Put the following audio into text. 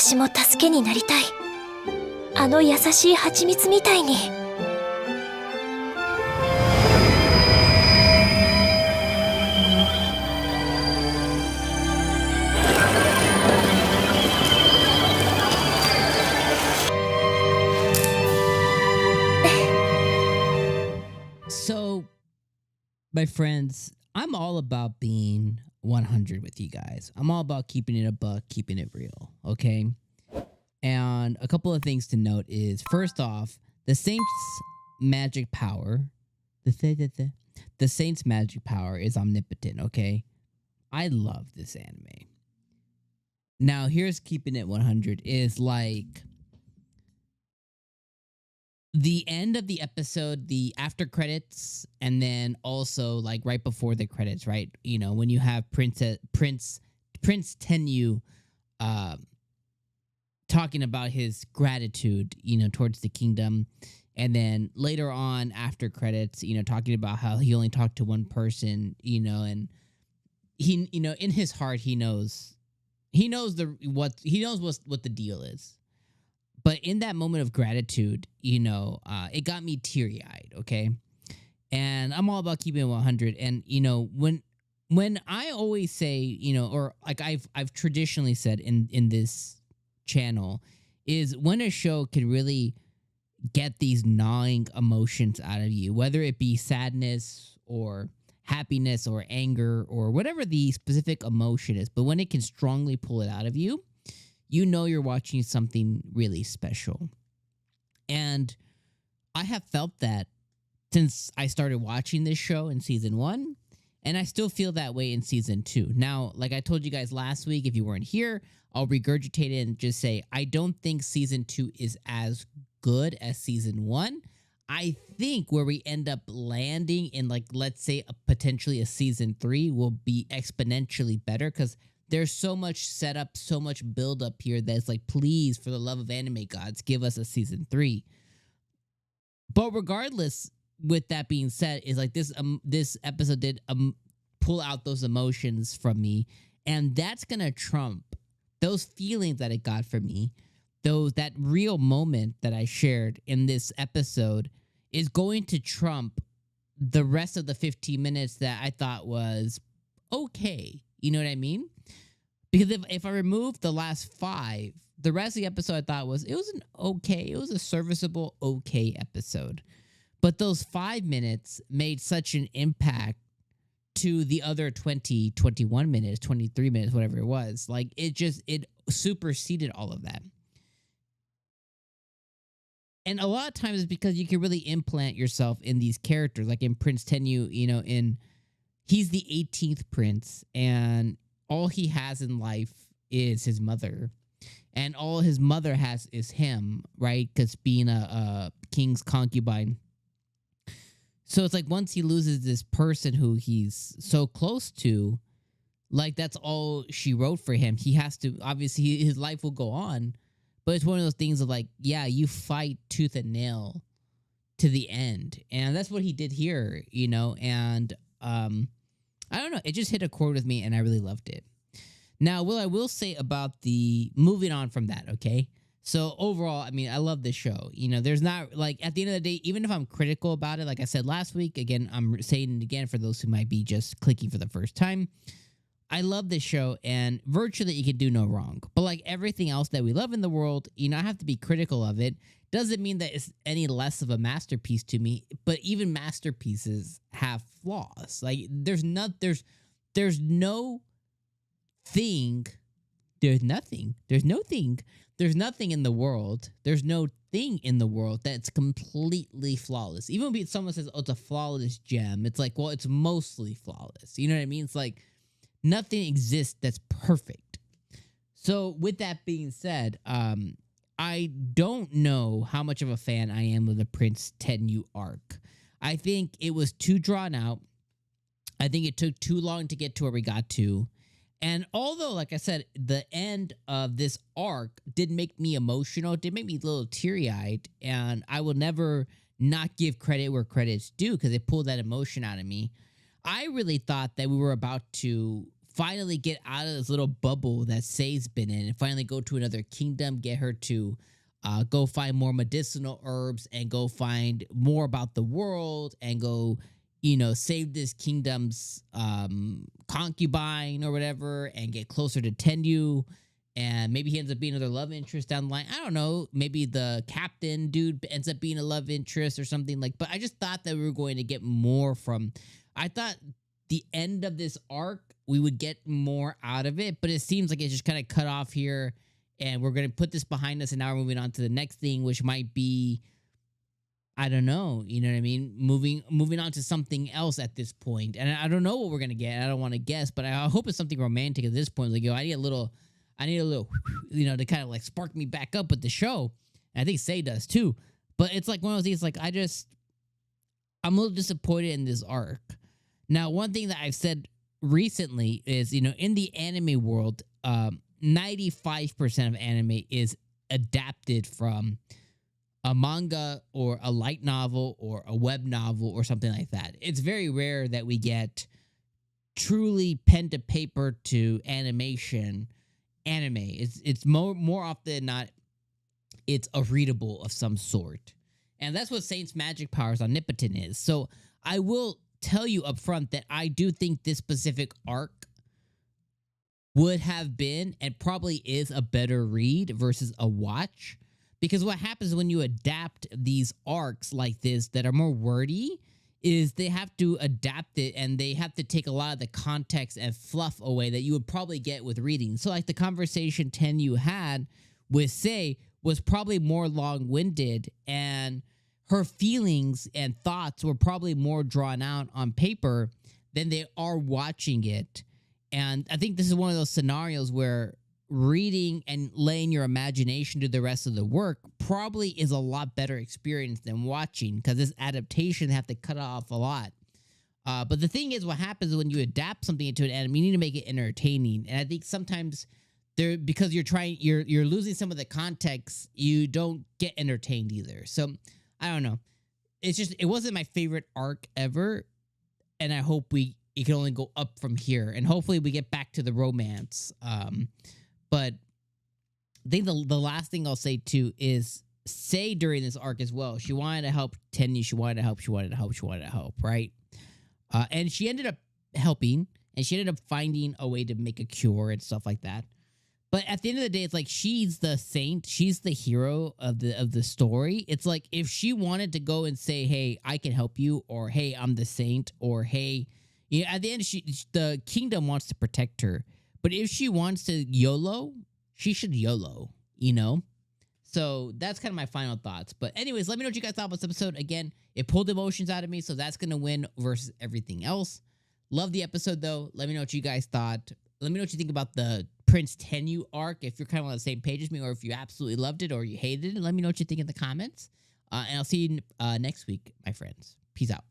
私も助けになりたい。あの優しい蜂蜜みたいに。So, my friends, I'm all about being 100 with you guys. I'm all about keeping it a buck, keeping it real, okay? And a couple of things to note is, first off, the Saints' magic power, the Saints' magic power is omnipotent, okay? I love this anime. Now, here's keeping it 100 is like the end of the episode, the after credits, and then also like right before the credits, right? You know, when you have Prince Tenyu talking about his gratitude, you know, towards the kingdom. And then later on after credits, you know, talking about how he only talked to one person, you know, and he, you know, in his heart, he knows what the deal is. But in that moment of gratitude, you know, it got me teary-eyed, okay? And I'm all about keeping it 100. And, you know, when I always say, you know, or like I've traditionally said in this channel, is when a show can really get these gnawing emotions out of you, whether it be sadness or happiness or anger or whatever the specific emotion is, but when it can strongly pull it out of you, you know you're watching something really special. And I have felt that since I started watching this show in season 1, and I still feel that way in season 2. Now, like I told you guys last week, if you weren't here, I'll regurgitate it and just say, I don't think season 2 is as good as season 1. I think where we end up landing in, like, let's say potentially a season 3 will be exponentially better, because there's so much setup, so much build up here that's like, please, for the love of anime gods, give us a season 3. But regardless, with that being said, is like this episode did pull out those emotions from me, and that's gonna trump those feelings that it got from me. That real moment that I shared in this episode is going to trump the rest of the 15 minutes that I thought was okay. You know what I mean? Because if I remove the last 5, the rest of the episode I thought was a serviceable, okay episode. But those 5 minutes made such an impact to the other 20, 21 minutes, 23 minutes, whatever it was. Like, it superseded all of that. And a lot of times it's because you can really implant yourself in these characters. Like in Prince Tenyu, you know, he's the 18th prince, and all he has in life is his mother. And all his mother has is him, right? Because being a king's concubine. So it's like once he loses this person who he's so close to, like that's all she wrote for him. He has to, obviously his life will go on. But it's one of those things of like, yeah, you fight tooth and nail to the end. And that's what he did here, you know? And I don't know. It just hit a chord with me, and I really loved it. Now, what I will say about the moving on from that, okay? So overall, I mean, I love this show. You know, there's not, like, at the end of the day, even if I'm critical about it, like I said last week, again, I'm saying it again for those who might be just clicking for the first time, I love this show, and virtually it can do no wrong. But like everything else that we love in the world, you know, I have to be critical of it. Doesn't mean that it's any less of a masterpiece to me, but even masterpieces have flaws. Like there's no thing in the world. There's no thing in the world that's completely flawless. Even when someone says, oh, it's a flawless gem, it's like, well, it's mostly flawless. You know what I mean? It's like nothing exists that's perfect. So with that being said, I don't know how much of a fan I am of the Prince Tenyu arc. I think it was too drawn out. I think it took too long to get to where we got to. And although, like I said, the end of this arc did make me emotional, did make me a little teary-eyed, and I will never not give credit where credit's due because it pulled that emotion out of me. I really thought that we were about to finally get out of this little bubble that 𝐒𝐻's been in and finally go to another kingdom, get her to go find more medicinal herbs and go find more about the world and go, save this kingdom's concubine or whatever and get closer to Tenyu. And maybe he ends up being another love interest down the line. I don't know. Maybe the captain dude ends up being a love interest or something like. But I just thought that we were going to get more from. I thought the end of this arc we would get more out of it, but it seems like it's just kind of cut off here, and we're going to put this behind us, and now we're moving on to the next thing, which might be, I don't know, you know what I mean? Moving on to something else at this point, and I don't know what we're going to get. I don't want to guess, but I hope it's something romantic at this point. Like, I need a little, to kind of like spark me back up with the show. And I think 𝐒𝐻 does too. But it's like one of those things, like I'm a little disappointed in this arc. Now, one thing that I've said recently is, in the anime world, 95% of anime is adapted from a manga or a light novel or a web novel or something like that. It's very rare that we get truly pen to paper to animation anime. It's more often than not, it's a readable of some sort. And that's what 𝐼𝐶's magic powers Omnipotent is. So I will tell you up front that I do think this specific arc would have been and probably is a better read versus a watch. Because what happens when you adapt these arcs like this that are more wordy is they have to adapt it and they have to take a lot of the context and fluff away that you would probably get with reading. So like the conversation Tenyu had with 𝐶 was probably more long-winded, and her feelings and thoughts were probably more drawn out on paper than they are watching it. And I think this is one of those scenarios where reading and laying your imagination to the rest of the work probably is a lot better experience than watching, because this adaptation have to cut off a lot. But the thing is, what happens when you adapt something into an anime, you need to make it entertaining. And I think sometimes because you're losing some of the context, you don't get entertained either. So I don't know. It wasn't my favorite arc ever, and I hope it can only go up from here, and hopefully we get back to the romance. But I think the last thing I'll say too is 𝐶 during this arc as well. She wanted to help Tenyu. She wanted to help, right? And she ended up helping, and she ended up finding a way to make a cure and stuff like that. But at the end of the day, it's like she's the saint. She's the hero of the story. It's like if she wanted to go and say, "Hey, I can help you," or "Hey, I'm the saint," or "Hey," at the end, the kingdom wants to protect her. But if she wants to YOLO, she should YOLO, So that's kind of my final thoughts. But anyways, let me know what you guys thought about this episode. Again, it pulled emotions out of me, so that's going to win versus everything else. Love the episode, though. Let me know what you guys thought. Let me know what you think about the Prince Tenyu arc, if you're kind of on the same page as me, or if you absolutely loved it or you hated it. Let me know what you think in the comments. And I'll see you next week, my friends. Peace out.